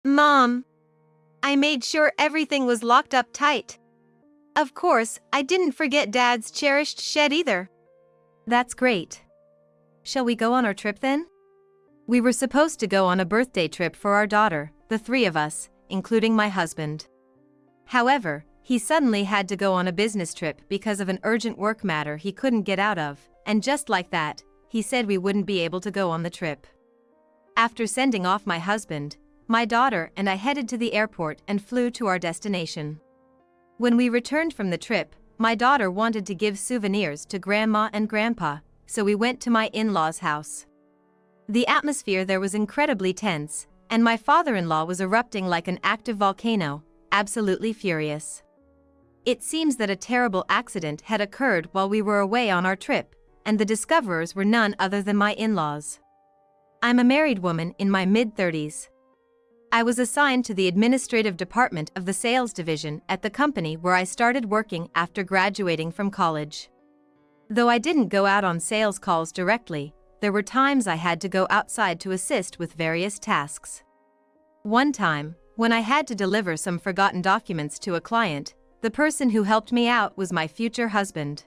Mom, I made sure everything was locked up tight. Of course, I didn't forget Dad's cherished shed either. That's great. Shall we go on our trip then? We were supposed to go on a birthday trip for our daughter, the three of us, including my husband. However, he suddenly had to go on a business trip because of an urgent work matter he couldn't get out of, and just like that, he said we wouldn't be able to go on the trip. After sending off my husband, my daughter and I headed to the airport and flew to our destination. When we returned from the trip, my daughter wanted to give souvenirs to Grandma and Grandpa, so we went to my in-laws' house. The atmosphere there was incredibly tense, and my father-in-law was erupting like an active volcano, absolutely furious. It seems that a terrible accident had occurred while we were away on our trip, and the discoverers were none other than my in-laws. I'm a married woman in my mid-30s. I was assigned to the administrative department of the sales division at the company where I started working after graduating from college. Though I didn't go out on sales calls directly, there were times I had to go outside to assist with various tasks. One time, when I had to deliver some forgotten documents to a client, the person who helped me out was my future husband.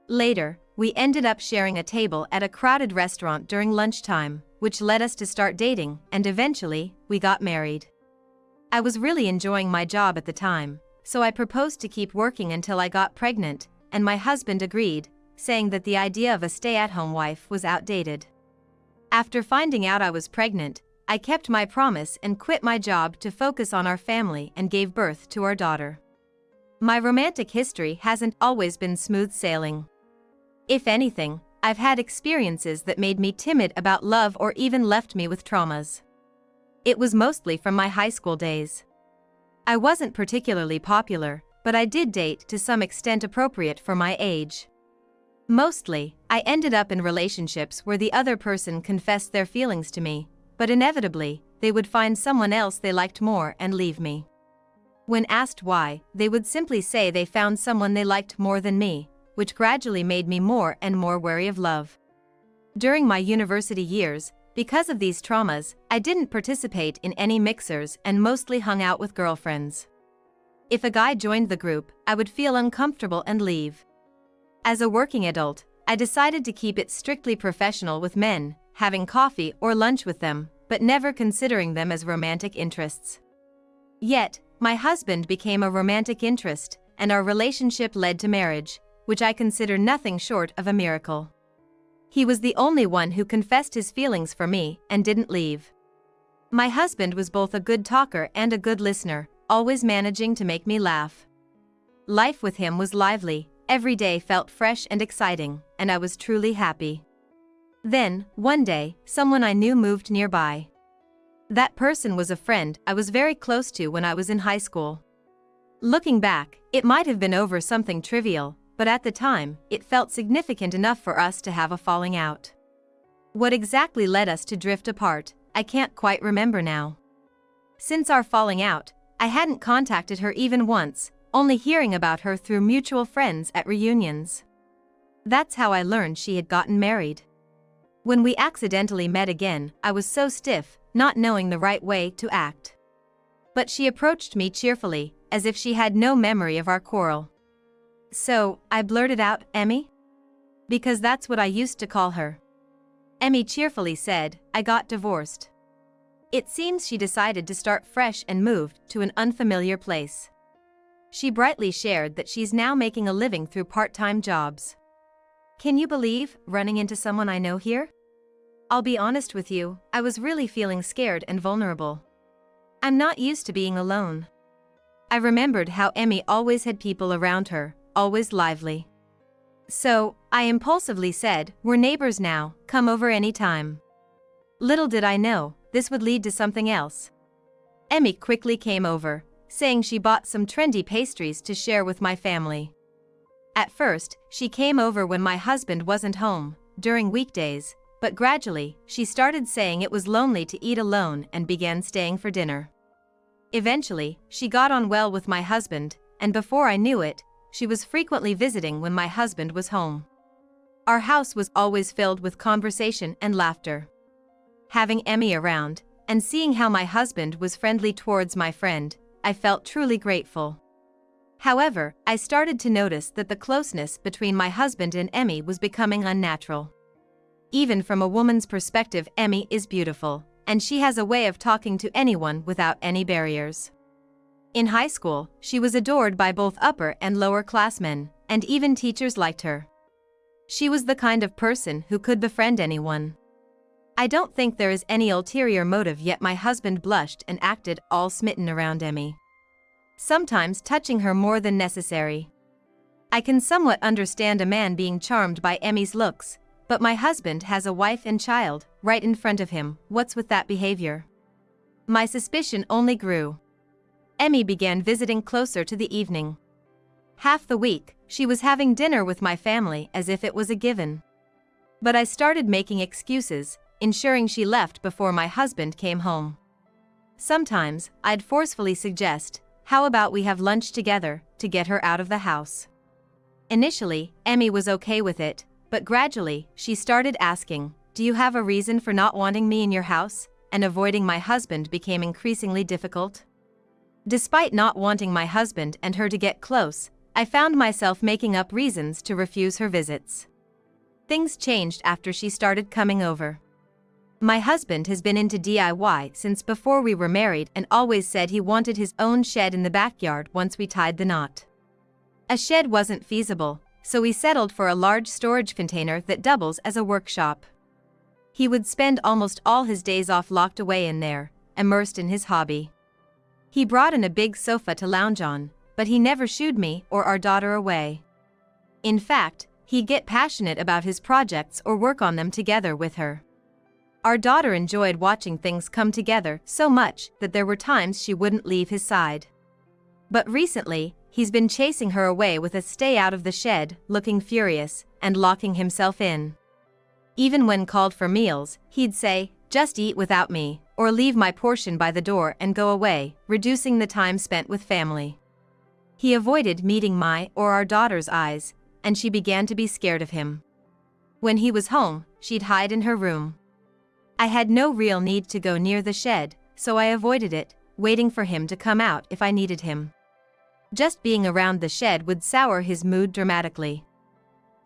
Later, we ended up sharing a table at a crowded restaurant during lunchtime, which led us to start dating, and eventually, we got married. I was really enjoying my job at the time, so I proposed to keep working until I got pregnant, and my husband agreed, saying that the idea of a stay-at-home wife was outdated. After finding out I was pregnant, I kept my promise and quit my job to focus on our family and gave birth to our daughter. My romantic history hasn't always been smooth sailing. If anything, I've had experiences that made me timid about love or even left me with traumas. It was mostly from my high school days. I wasn't particularly popular, but I did date to some extent appropriate for my age. Mostly, I ended up in relationships where the other person confessed their feelings to me, but inevitably, they would find someone else they liked more and leave me. When asked why, they would simply say they found someone they liked more than me, which gradually made me more and more wary of love. During my university years, because of these traumas, I didn't participate in any mixers and mostly hung out with girlfriends. If a guy joined the group, I would feel uncomfortable and leave. As a working adult, I decided to keep it strictly professional with men, having coffee or lunch with them, but never considering them as romantic interests. Yet, my husband became a romantic interest, and our relationship led to marriage, which I consider nothing short of a miracle. He was the only one who confessed his feelings for me and didn't leave. My husband was both a good talker and a good listener, always managing to make me laugh. Life with him was lively, every day felt fresh and exciting, and I was truly happy. Then, one day, someone I knew moved nearby. That person was a friend I was very close to when I was in high school. Looking back, it might have been over something trivial, but at the time, it felt significant enough for us to have a falling out. What exactly led us to drift apart, I can't quite remember now. Since our falling out, I hadn't contacted her even once, only hearing about her through mutual friends at reunions. That's how I learned she had gotten married. When we accidentally met again, I was so stiff, not knowing the right way to act. But she approached me cheerfully, as if she had no memory of our quarrel. So, I blurted out, "Emmy?" Because that's what I used to call her. Emmy cheerfully said, "I got divorced." It seems she decided to start fresh and moved to an unfamiliar place. She brightly shared that she's now making a living through part-time jobs. Can you believe running into someone I know here? I'll be honest with you, I was really feeling scared and vulnerable. I'm not used to being alone. I remembered how Emmy always had people around her, always lively. So, I impulsively said, "We're neighbors now, come over anytime." Little did I know, this would lead to something else. Emmy quickly came over, saying she bought some trendy pastries to share with my family. At first, she came over when my husband wasn't home, during weekdays, but gradually, she started saying it was lonely to eat alone and began staying for dinner. Eventually, she got on well with my husband, and before I knew it, she was frequently visiting when my husband was home. Our house was always filled with conversation and laughter. Having Emmy around, and seeing how my husband was friendly towards my friend, I felt truly grateful. However, I started to notice that the closeness between my husband and Emmy was becoming unnatural. Even from a woman's perspective, Emmy is beautiful, and she has a way of talking to anyone without any barriers. In high school, she was adored by both upper and lower class men, and even teachers liked her. She was the kind of person who could befriend anyone. I don't think there is any ulterior motive, yet my husband blushed and acted all smitten around Emmy, sometimes touching her more than necessary. I can somewhat understand a man being charmed by Emmy's looks, but my husband has a wife and child right in front of him. What's with that behavior? My suspicion only grew. Emmy began visiting closer to the evening. Half the week, she was having dinner with my family as if it was a given. But I started making excuses, ensuring she left before my husband came home. Sometimes, I'd forcefully suggest, "How about we have lunch together," to get her out of the house. Initially, Emmy was okay with it, but gradually, she started asking, "Do you have a reason for not wanting me in your house?" And avoiding my husband became increasingly difficult. Despite not wanting my husband and her to get close, I found myself making up reasons to refuse her visits. Things changed after she started coming over. My husband has been into DIY since before we were married and always said he wanted his own shed in the backyard once we tied the knot. A shed wasn't feasible, so we settled for a large storage container that doubles as a workshop. He would spend almost all his days off locked away in there, immersed in his hobby. He brought in a big sofa to lounge on, but he never shooed me or our daughter away. In fact, he'd get passionate about his projects or work on them together with her. Our daughter enjoyed watching things come together so much that there were times she wouldn't leave his side. But recently, he's been chasing her away with a "stay out of the shed," looking furious, and locking himself in. Even when called for meals, he'd say, "Just eat without me," or leave my portion by the door and go away, reducing the time spent with family. He avoided meeting my or our daughter's eyes, and she began to be scared of him. When he was home, she'd hide in her room. I had no real need to go near the shed, so I avoided it, waiting for him to come out if I needed him. Just being around the shed would sour his mood dramatically.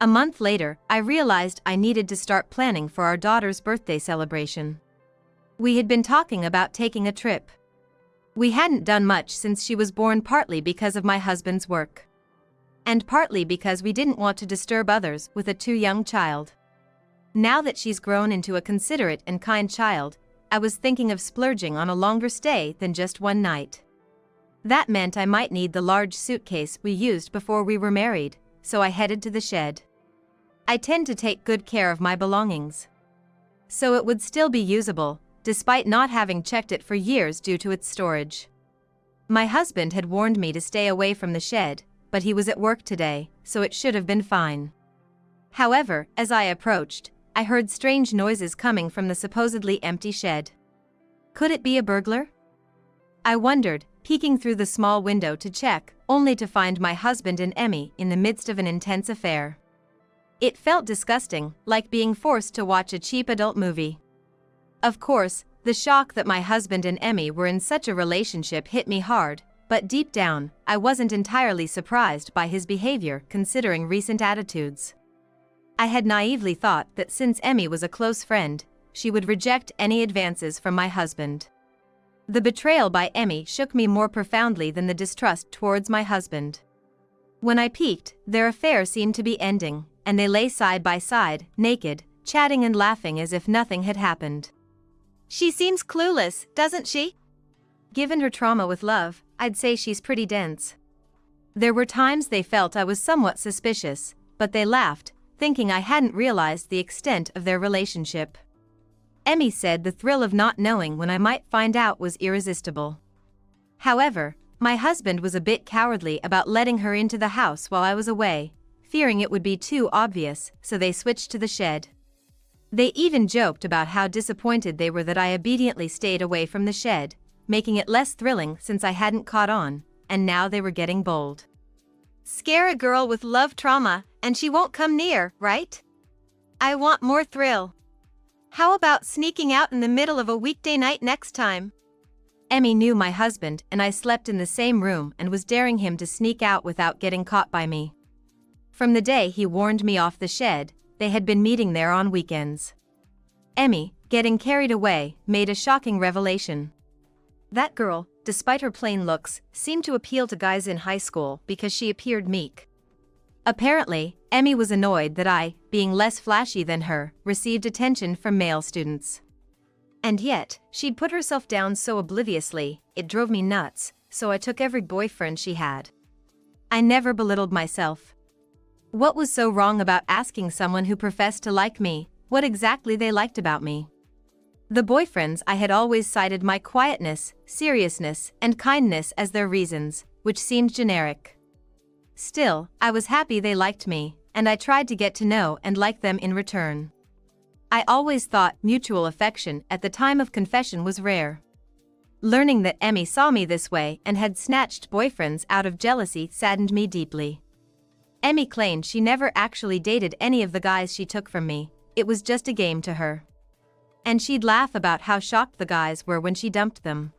A month later, I realized I needed to start planning for our daughter's birthday celebration. We had been talking about taking a trip. We hadn't done much since she was born, partly because of my husband's work, and partly because we didn't want to disturb others with a too young child. Now that she's grown into a considerate and kind child, I was thinking of splurging on a longer stay than just one night. That meant I might need the large suitcase we used before we were married, so I headed to the shed. I tend to take good care of my belongings, so it would still be usable, despite not having checked it for years due to its storage. My husband had warned me to stay away from the shed, but he was at work today, so it should have been fine. However, as I approached, I heard strange noises coming from the supposedly empty shed. Could it be a burglar? I wondered, peeking through the small window to check, only to find my husband and Emmy in the midst of an intense affair. It felt disgusting, like being forced to watch a cheap adult movie. Of course, the shock that my husband and Emmy were in such a relationship hit me hard, but deep down, I wasn't entirely surprised by his behavior considering recent attitudes. I had naively thought that since Emmy was a close friend, she would reject any advances from my husband. The betrayal by Emmy shook me more profoundly than the distrust towards my husband. When I peeked, their affair seemed to be ending, and they lay side by side, naked, chatting and laughing as if nothing had happened. She seems clueless, doesn't she? Given her trauma with love, I'd say she's pretty dense. There were times they felt I was somewhat suspicious, but they laughed, thinking I hadn't realized the extent of their relationship. Emmy said the thrill of not knowing when I might find out was irresistible. However, my husband was a bit cowardly about letting her into the house while I was away, fearing it would be too obvious, so they switched to the shed. They even joked about how disappointed they were that I obediently stayed away from the shed, making it less thrilling since I hadn't caught on, and now they were getting bold. Scare a girl with love trauma, and she won't come near, right? I want more thrill. How about sneaking out in the middle of a weekday night next time? Emmy knew my husband and I slept in the same room and was daring him to sneak out without getting caught by me. From the day he warned me off the shed, they had been meeting there on weekends. Emmy, getting carried away, made a shocking revelation. That girl, despite her plain looks, seemed to appeal to guys in high school because she appeared meek. Apparently, Emmy was annoyed that I, being less flashy than her, received attention from male students. And yet, she'd put herself down so obliviously, it drove me nuts, so I took every boyfriend she had. I never belittled myself. What was so wrong about asking someone who professed to like me what exactly they liked about me? The boyfriends I had always cited my quietness, seriousness, and kindness as their reasons, which seemed generic. Still, I was happy they liked me, and I tried to get to know and like them in return. I always thought mutual affection at the time of confession was rare. Learning that Emmy saw me this way and had snatched boyfriends out of jealousy saddened me deeply. Emmy claimed she never actually dated any of the guys she took from me, it was just a game to her. And she'd laugh about how shocked the guys were when she dumped them.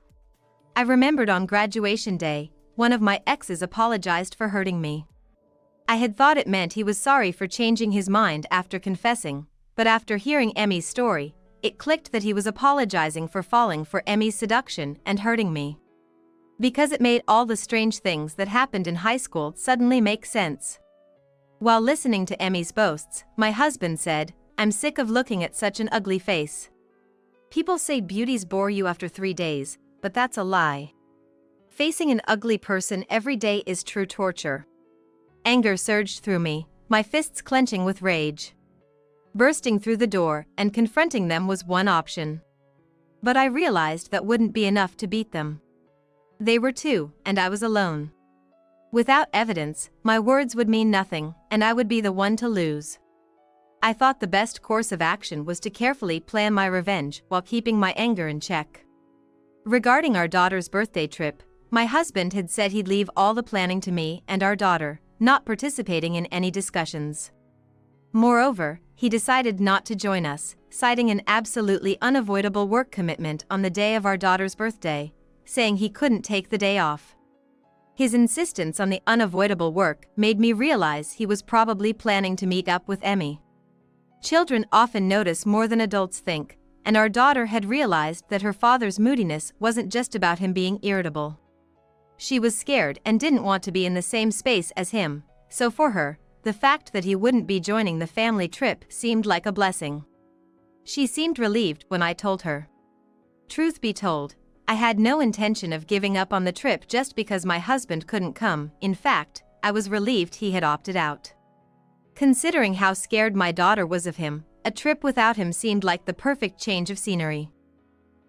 I remembered on graduation day, one of my exes apologized for hurting me. I had thought it meant he was sorry for changing his mind after confessing, but after hearing Emmy's story, it clicked that he was apologizing for falling for Emmy's seduction and hurting me. Because it made all the strange things that happened in high school suddenly make sense. While listening to Emmy's boasts, my husband said, "I'm sick of looking at such an ugly face. People say beauties bore you after 3 days, but that's a lie. Facing an ugly person every day is true torture." Anger surged through me, my fists clenching with rage. Bursting through the door and confronting them was one option. But I realized that wouldn't be enough to beat them. They were two, and I was alone. Without evidence, my words would mean nothing, and I would be the one to lose. I thought the best course of action was to carefully plan my revenge while keeping my anger in check. Regarding our daughter's birthday trip, my husband had said he'd leave all the planning to me and our daughter, not participating in any discussions. Moreover, he decided not to join us, citing an absolutely unavoidable work commitment on the day of our daughter's birthday, saying he couldn't take the day off. His insistence on the unavoidable work made me realize he was probably planning to meet up with Emmy. Children often notice more than adults think, and our daughter had realized that her father's moodiness wasn't just about him being irritable. She was scared and didn't want to be in the same space as him, so for her, the fact that he wouldn't be joining the family trip seemed like a blessing. She seemed relieved when I told her. Truth be told, I had no intention of giving up on the trip just because my husband couldn't come. In fact, I was relieved he had opted out. Considering how scared my daughter was of him, a trip without him seemed like the perfect change of scenery.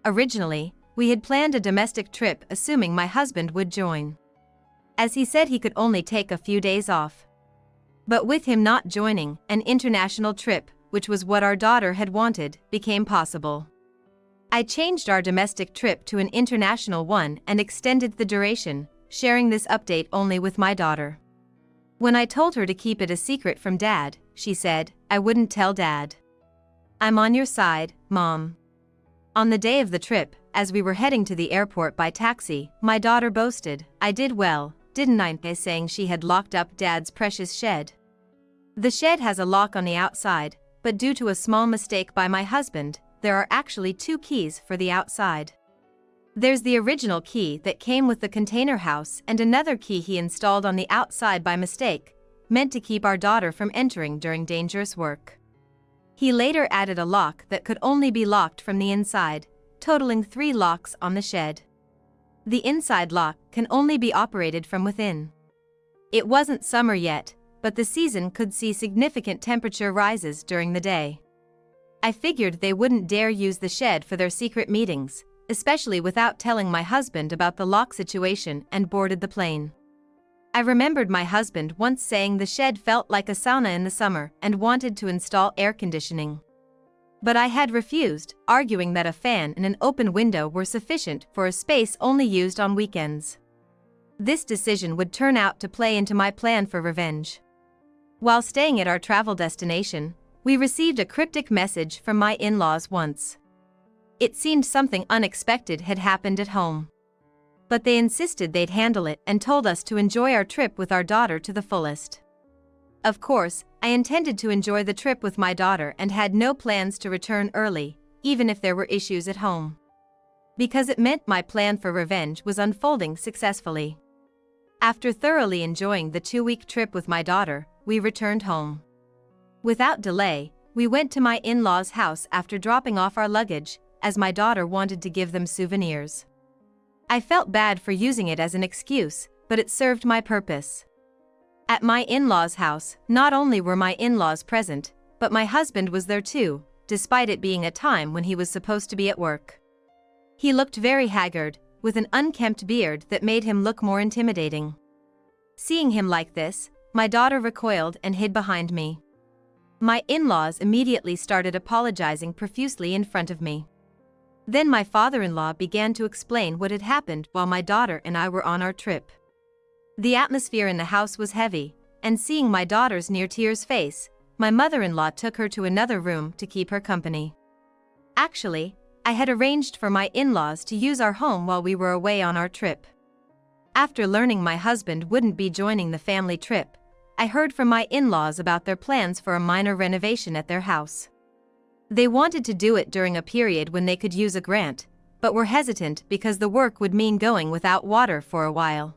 Originally, we had planned a domestic trip assuming my husband would join, as he said he could only take a few days off. But with him not joining, an international trip, which was what our daughter had wanted, became possible. I changed our domestic trip to an international one and extended the duration, sharing this update only with my daughter. When I told her to keep it a secret from Dad, she said, "I wouldn't tell Dad." "I'm on your side, Mom." On the day of the trip, as we were heading to the airport by taxi, my daughter boasted, "I did well, didn't I?" saying she had locked up Dad's precious shed. The shed has a lock on the outside, but due to a small mistake by my husband, there are actually 2 keys for the outside. There's the original key that came with the container house and another key he installed on the outside by mistake, meant to keep our daughter from entering during dangerous work. He later added a lock that could only be locked from the inside, totaling 3 locks on the shed. The inside lock can only be operated from within. It wasn't summer yet, but the season could see significant temperature rises during the day. I figured they wouldn't dare use the shed for their secret meetings, especially without telling my husband about the lock situation, and boarded the plane. I remembered my husband once saying the shed felt like a sauna in the summer and wanted to install air conditioning. But I had refused, arguing that a fan and an open window were sufficient for a space only used on weekends. This decision would turn out to play into my plan for revenge. While staying at our travel destination, We received a cryptic message from my in-laws once. It seemed something unexpected had happened at home. But they insisted they'd handle it and told us to enjoy our trip with our daughter to the fullest. Of course, I intended to enjoy the trip with my daughter and had no plans to return early, even if there were issues at home. Because it meant my plan for revenge was unfolding successfully. After thoroughly enjoying the 2-week trip with my daughter, we returned home. Without delay, we went to my in-laws' house after dropping off our luggage, as my daughter wanted to give them souvenirs. I felt bad for using it as an excuse, but it served my purpose. At my in-laws' house, not only were my in-laws present, but my husband was there too, despite it being a time when he was supposed to be at work. He looked very haggard, with an unkempt beard that made him look more intimidating. Seeing him like this, my daughter recoiled and hid behind me. My in-laws immediately started apologizing profusely in front of me. Then my father-in-law began to explain what had happened while my daughter and I were on our trip. The atmosphere in the house was heavy, and seeing my daughter's near tears face, my mother-in-law took her to another room to keep her company. Actually, I had arranged for my in-laws to use our home while we were away on our trip. After learning my husband wouldn't be joining the family trip, I heard from my in-laws about their plans for a minor renovation at their house. They wanted to do it during a period when they could use a grant, but were hesitant because the work would mean going without water for a while.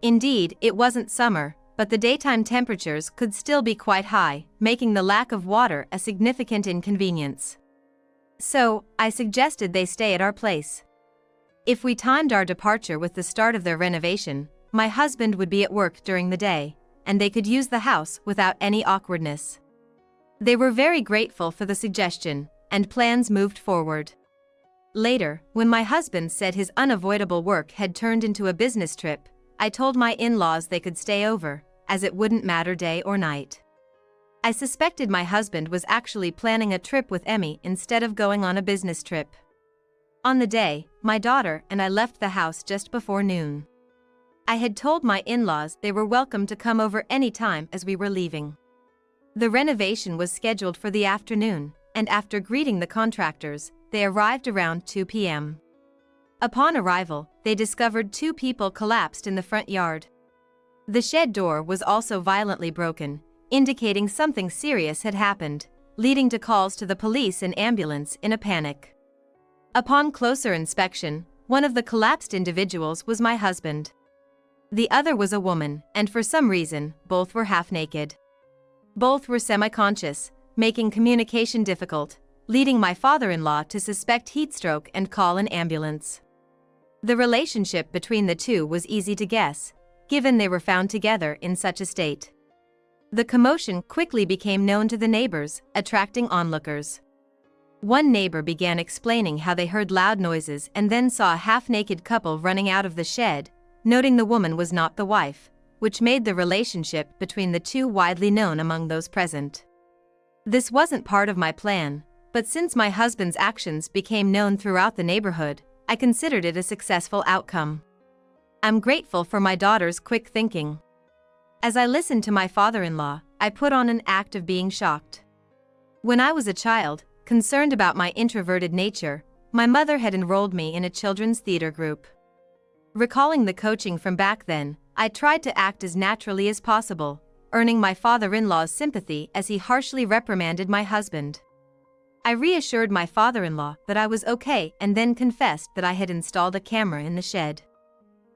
Indeed, it wasn't summer, but the daytime temperatures could still be quite high, making the lack of water a significant inconvenience. So, I suggested they stay at our place. If we timed our departure with the start of their renovation, my husband would be at work during the day, and they could use the house without any awkwardness. They were very grateful for the suggestion, and plans moved forward. Later, when my husband said his unavoidable work had turned into a business trip, I told my in-laws they could stay over, as it wouldn't matter day or night. I suspected my husband was actually planning a trip with Emmy instead of going on a business trip. On the day, my daughter and I left the house just before noon. I had told my in-laws they were welcome to come over any time as we were leaving. The renovation was scheduled for the afternoon, and after greeting the contractors, they arrived around 2 p.m. Upon arrival, they discovered 2 people collapsed in the front yard. The shed door was also violently broken, indicating something serious had happened, leading to calls to the police and ambulance in a panic. Upon closer inspection, one of the collapsed individuals was my husband. The other was a woman, and for some reason, both were half naked. Both were semi-conscious, making communication difficult, leading my father-in-law to suspect heatstroke and call an ambulance. The relationship between the two was easy to guess, given they were found together in such a state. The commotion quickly became known to the neighbors, attracting onlookers. One neighbor began explaining how they heard loud noises and then saw a half-naked couple running out of the shed, noting the woman was not the wife, which made the relationship between the two widely known among those present. This wasn't part of my plan, but since my husband's actions became known throughout the neighborhood, I considered it a successful outcome. I'm grateful for my daughter's quick thinking. As I listened to my father-in-law, I put on an act of being shocked. When I was a child, concerned about my introverted nature, my mother had enrolled me in a children's theater group. Recalling the coaching from back then, I tried to act as naturally as possible, earning my father-in-law's sympathy as he harshly reprimanded my husband. I reassured my father-in-law that I was okay and then confessed that I had installed a camera in the shed.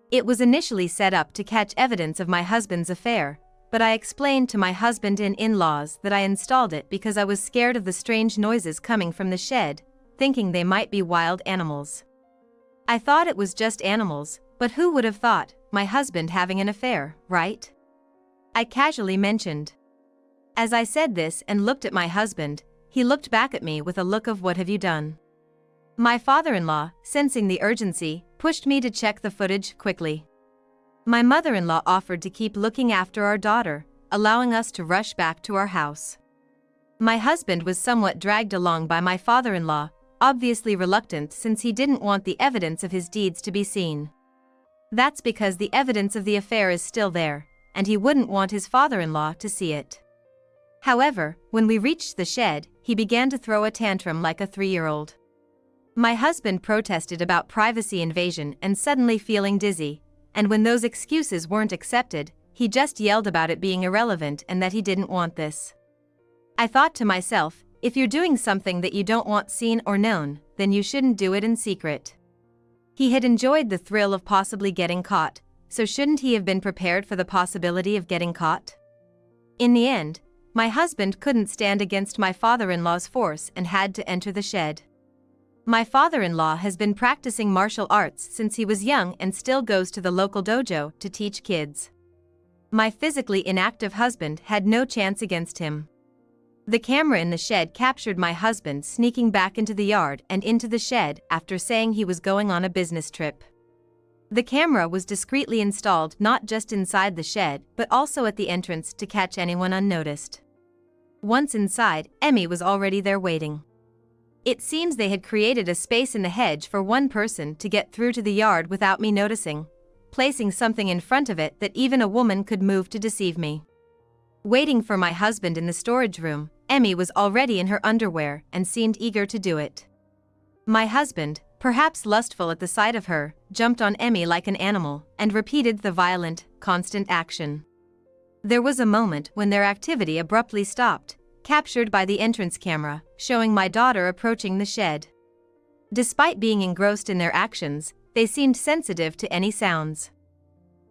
It was initially set up to catch evidence of my husband's affair, but I explained to my husband and in-laws that I installed it because I was scared of the strange noises coming from the shed, thinking they might be wild animals. I thought it was just animals, but who would have thought, my husband having an affair, right? I casually mentioned. As I said this and looked at my husband, he looked back at me with a look of "What have you done?" My father-in-law, sensing the urgency, pushed me to check the footage quickly. My mother-in-law offered to keep looking after our daughter, allowing us to rush back to our house. My husband was somewhat dragged along by my father-in-law, obviously reluctant since he didn't want the evidence of his deeds to be seen. That's because the evidence of the affair is still there, and he wouldn't want his father-in-law to see it. However, when we reached the shed, he began to throw a tantrum like a 3-year-old. My husband protested about privacy invasion and suddenly feeling dizzy, and when those excuses weren't accepted, he just yelled about it being irrelevant and that he didn't want this. I thought to myself, if you're doing something that you don't want seen or known, then you shouldn't do it in secret. He had enjoyed the thrill of possibly getting caught, so shouldn't he have been prepared for the possibility of getting caught? In the end, my husband couldn't stand against my father-in-law's force and had to enter the shed. My father-in-law has been practicing martial arts since he was young and still goes to the local dojo to teach kids. My physically inactive husband had no chance against him. The camera in the shed captured my husband sneaking back into the yard and into the shed after saying he was going on a business trip. The camera was discreetly installed not just inside the shed but also at the entrance to catch anyone unnoticed. Once inside, Emmy was already there waiting. It seems they had created a space in the hedge for one person to get through to the yard without me noticing, placing something in front of it that even a woman could move to deceive me. Waiting for my husband in the storage room, Emmy was already in her underwear and seemed eager to do it. My husband, perhaps lustful at the sight of her, jumped on Emmy like an animal and repeated the violent, constant action. There was a moment when their activity abruptly stopped, captured by the entrance camera, showing my daughter approaching the shed. Despite being engrossed in their actions, they seemed sensitive to any sounds.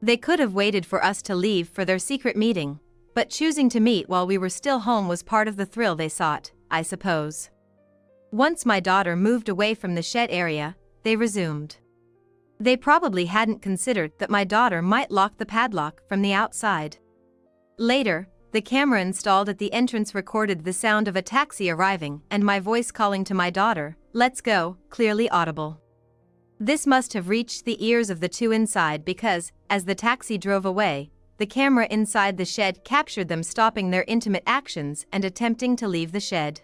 They could have waited for us to leave for their secret meeting, but choosing to meet while we were still home was part of the thrill they sought, I suppose. Once my daughter moved away from the shed area, they resumed. They probably hadn't considered that my daughter might lock the padlock from the outside. Later, the camera installed at the entrance recorded the sound of a taxi arriving and my voice calling to my daughter, "Let's go," clearly audible. This must have reached the ears of the two inside because, as the taxi drove away, the camera inside the shed captured them stopping their intimate actions and attempting to leave the shed.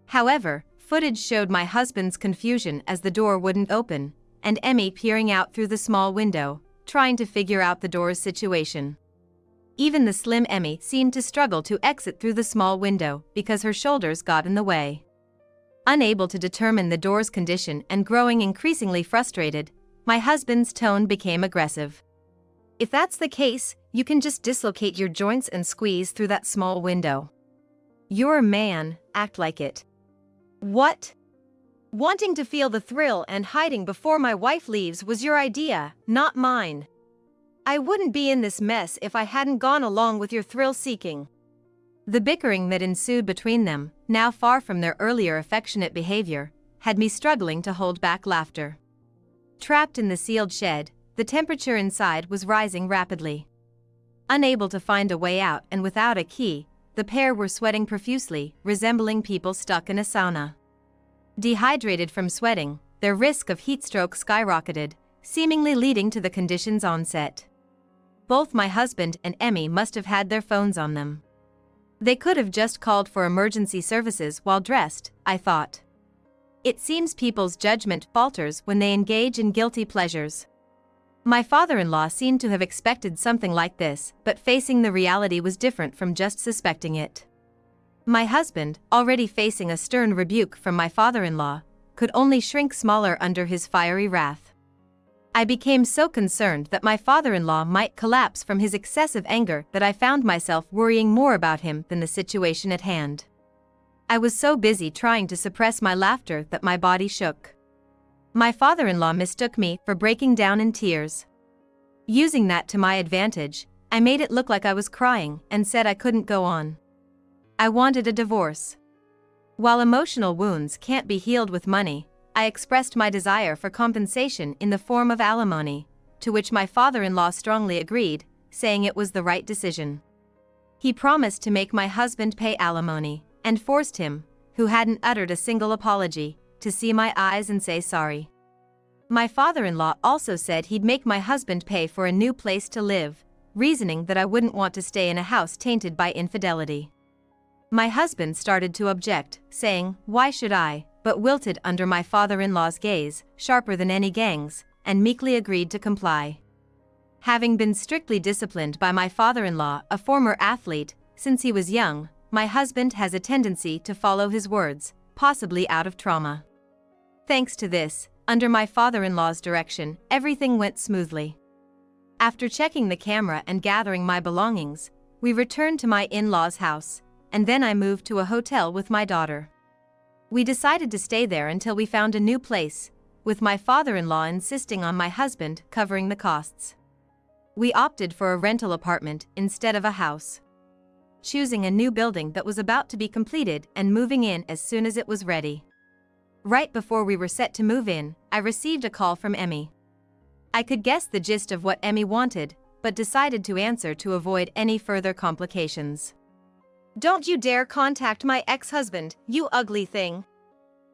However, footage showed my husband's confusion as the door wouldn't open, and Emmy peering out through the small window, trying to figure out the door's situation. Even the slim Emmy seemed to struggle to exit through the small window because her shoulders got in the way. Unable to determine the door's condition and growing increasingly frustrated, my husband's tone became aggressive. "If that's the case, you can just dislocate your joints and squeeze through that small window. You're a man, act like it." "What? Wanting to feel the thrill and hiding before my wife leaves was your idea, not mine. I wouldn't be in this mess if I hadn't gone along with your thrill-seeking." The bickering that ensued between them, now far from their earlier affectionate behavior, had me struggling to hold back laughter. Trapped in the sealed shed, the temperature inside was rising rapidly. Unable to find a way out and without a key, the pair were sweating profusely, resembling people stuck in a sauna. Dehydrated from sweating, their risk of heatstroke skyrocketed, seemingly leading to the condition's onset. Both my husband and Emmy must have had their phones on them. They could have just called for emergency services while dressed, I thought. It seems people's judgment falters when they engage in guilty pleasures. My father-in-law seemed to have expected something like this, but facing the reality was different from just suspecting it. My husband, already facing a stern rebuke from my father-in-law, could only shrink smaller under his fiery wrath. I became so concerned that my father-in-law might collapse from his excessive anger that I found myself worrying more about him than the situation at hand. I was so busy trying to suppress my laughter that my body shook. My father-in-law mistook me for breaking down in tears. Using that to my advantage, I made it look like I was crying and said I couldn't go on. I wanted a divorce. While emotional wounds can't be healed with money, I expressed my desire for compensation in the form of alimony, to which my father-in-law strongly agreed, saying it was the right decision. He promised to make my husband pay alimony, and forced him, who hadn't uttered a single apology, to see my eyes and say sorry. My father-in-law also said he'd make my husband pay for a new place to live, reasoning that I wouldn't want to stay in a house tainted by infidelity. My husband started to object, saying, "Why should I?" but wilted under my father-in-law's gaze, sharper than any gang's, and meekly agreed to comply. Having been strictly disciplined by my father-in-law, a former athlete, since he was young, my husband has a tendency to follow his words, possibly out of trauma. Thanks to this, under my father-in-law's direction, everything went smoothly. After checking the camera and gathering my belongings, we returned to my in-laws' house, and then I moved to a hotel with my daughter. We decided to stay there until we found a new place, with my father-in-law insisting on my husband covering the costs. We opted for a rental apartment instead of a house, choosing a new building that was about to be completed and moving in as soon as it was ready. Right before we were set to move in, I received a call from Emmy. I could guess the gist of what Emmy wanted, but decided to answer to avoid any further complications. Don't you dare contact my ex-husband, you ugly thing.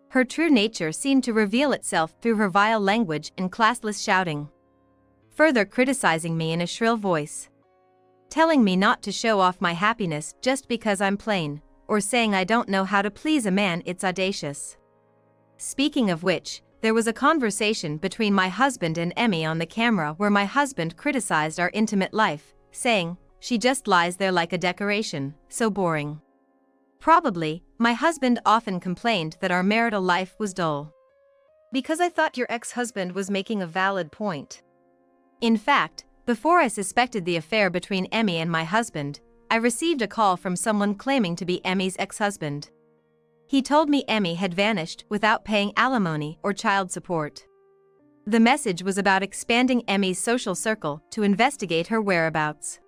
Her true nature seemed to reveal itself through her vile language and classless shouting, further criticizing me in a shrill voice, telling me not to show off my happiness just because I'm plain, or saying I don't know how to please a man. It's audacious. Speaking of which, there was a conversation between my husband and Emmy on the camera where my husband criticized our intimate life, saying, "She just lies there like a decoration, so boring." Probably, my husband often complained that our marital life was dull. Because I thought your ex-husband was making a valid point. In fact, before I suspected the affair between Emmy and my husband, I received a call from someone claiming to be Emmy's ex-husband. He told me Emmy had vanished without paying alimony or child support. The message was about expanding Emmy's social circle to investigate her whereabouts.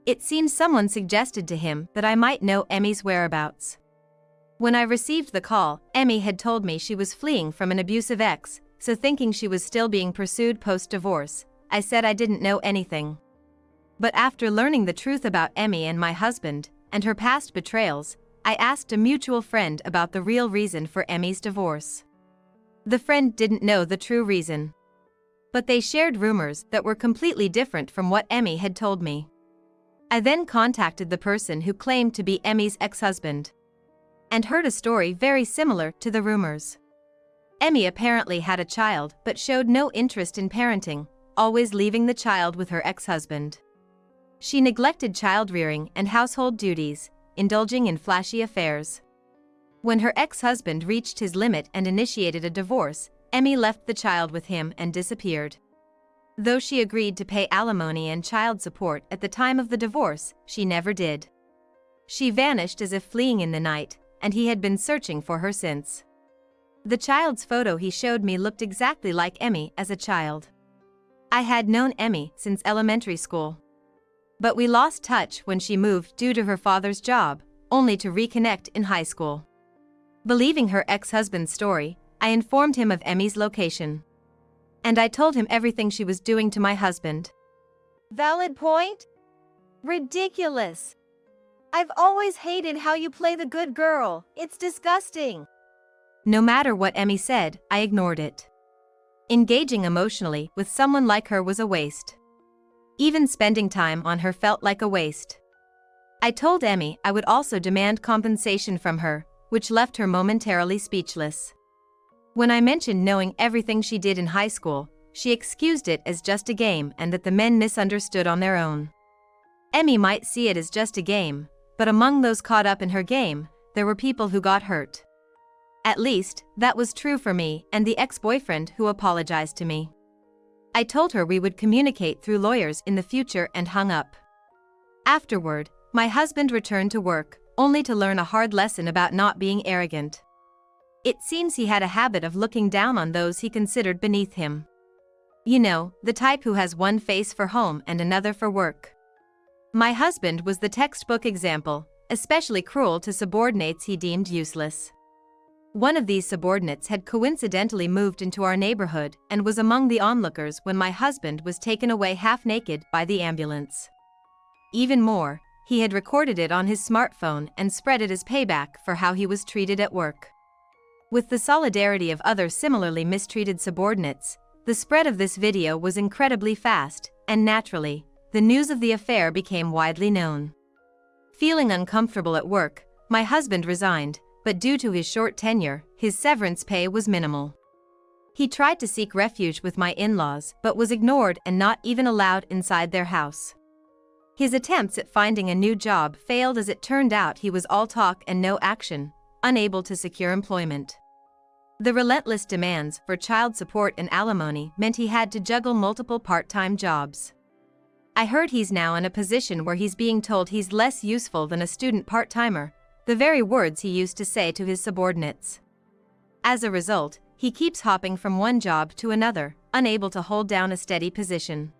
It seems someone suggested to him that I might know Emmy's whereabouts. When I received the call, Emmy had told me she was fleeing from an abusive ex, so thinking she was still being pursued post-divorce, I said I didn't know anything. But after learning the truth about Emmy and my husband, and her past betrayals, I asked a mutual friend about the real reason for Emmy's divorce. The friend didn't know the true reason, but they shared rumors that were completely different from what Emmy had told me. I then contacted the person who claimed to be Emmy's ex-husband, and heard a story very similar to the rumors. Emmy apparently had a child but showed no interest in parenting, always leaving the child with her ex-husband. She neglected child-rearing and household duties, indulging in flashy affairs. When her ex-husband reached his limit and initiated a divorce, Emmy left the child with him and disappeared. Though she agreed to pay alimony and child support at the time of the divorce, she never did. She vanished as if fleeing in the night, and he had been searching for her since. The child's photo he showed me looked exactly like Emmy as a child. I had known Emmy since elementary school, but we lost touch when she moved due to her father's job, only to reconnect in high school. Believing her ex-husband's story, I informed him of Emmy's location, and I told him everything she was doing to my husband. Valid point? Ridiculous. I've always hated how you play the good girl. It's disgusting. No matter what Emmy said, I ignored it. Engaging emotionally with someone like her was a waste. Even spending time on her felt like a waste. I told Emmy I would also demand compensation from her, which left her momentarily speechless. When I mentioned knowing everything she did in high school, she excused it as just a game and that the men misunderstood on their own. Emmy might see it as just a game, but among those caught up in her game, there were people who got hurt. At least, that was true for me and the ex-boyfriend who apologized to me. I told her we would communicate through lawyers in the future and hung up. Afterward, my husband returned to work, only to learn a hard lesson about not being arrogant. It seems he had a habit of looking down on those he considered beneath him. You know, the type who has one face for home and another for work. My husband was the textbook example, especially cruel to subordinates he deemed useless. One of these subordinates had coincidentally moved into our neighborhood and was among the onlookers when my husband was taken away half-naked by the ambulance. Even more, he had recorded it on his smartphone and spread it as payback for how he was treated at work. With the solidarity of other similarly mistreated subordinates, the spread of this video was incredibly fast, and naturally, the news of the affair became widely known. Feeling uncomfortable at work, my husband resigned, but due to his short tenure, his severance pay was minimal. He tried to seek refuge with my in-laws but was ignored and not even allowed inside their house. His attempts at finding a new job failed as it turned out he was all talk and no action, unable to secure employment. The relentless demands for child support and alimony meant he had to juggle multiple part-time jobs. I heard he's now in a position where he's being told he's less useful than a student part-timer, the very words he used to say to his subordinates. As a result, he keeps hopping from one job to another, unable to hold down a steady position.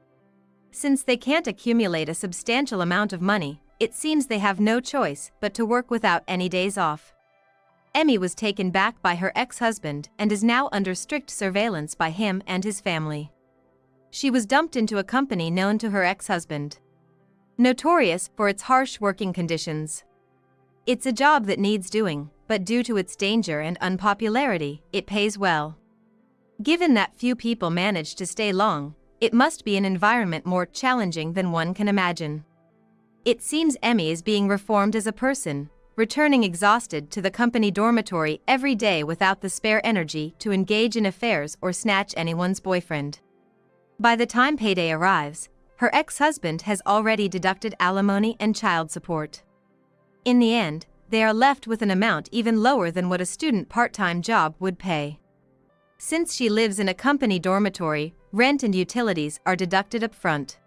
Since they can't accumulate a substantial amount of money, it seems they have no choice but to work without any days off. Emmy was taken back by her ex-husband and is now under strict surveillance by him and his family. She was dumped into a company known to her ex-husband, notorious for its harsh working conditions. It's a job that needs doing, but due to its danger and unpopularity, it pays well. Given that few people manage to stay long, it must be an environment more challenging than one can imagine. It seems Emmy is being reformed as a person, returning exhausted to the company dormitory every day without the spare energy to engage in affairs or snatch anyone's boyfriend. By the time payday arrives, her ex-husband has already deducted alimony and child support. In the end, they are left with an amount even lower than what a student part-time job would pay. Since she lives in a company dormitory, rent and utilities are deducted up front.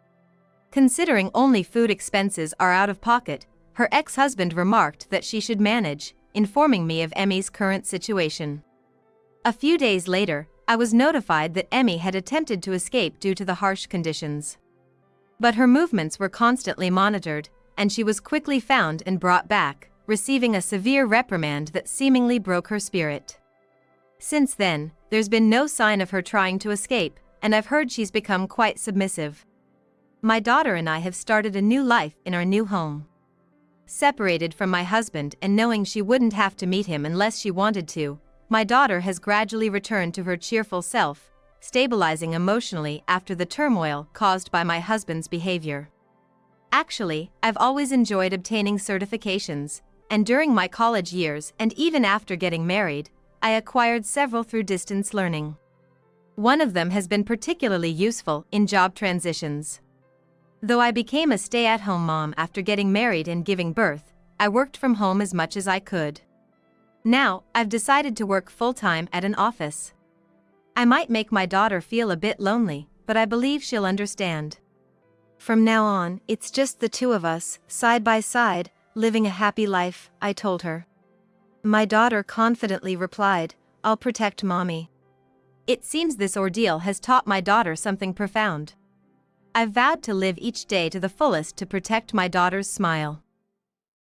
Considering only food expenses are out of pocket, her ex-husband remarked that she should manage, informing me of Emmy's current situation. A few days later, I was notified that Emmy had attempted to escape due to the harsh conditions. But her movements were constantly monitored, and she was quickly found and brought back, receiving a severe reprimand that seemingly broke her spirit. Since then, there's been no sign of her trying to escape, and I've heard she's become quite submissive. My daughter and I have started a new life in our new home. Separated from my husband and knowing she wouldn't have to meet him unless she wanted to, my daughter has gradually returned to her cheerful self, stabilizing emotionally after the turmoil caused by my husband's behavior. Actually, I've always enjoyed obtaining certifications, and during my college years and even after getting married, I acquired several through distance learning. One of them has been particularly useful in job transitions. Though I became a stay-at-home mom after getting married and giving birth, I worked from home as much as I could. Now, I've decided to work full-time at an office. I might make my daughter feel a bit lonely, but I believe she'll understand. From now on, it's just the two of us, side by side, living a happy life, I told her. My daughter confidently replied, "I'll protect mommy." It seems this ordeal has taught my daughter something profound. I've vowed to live each day to the fullest to protect my daughter's smile.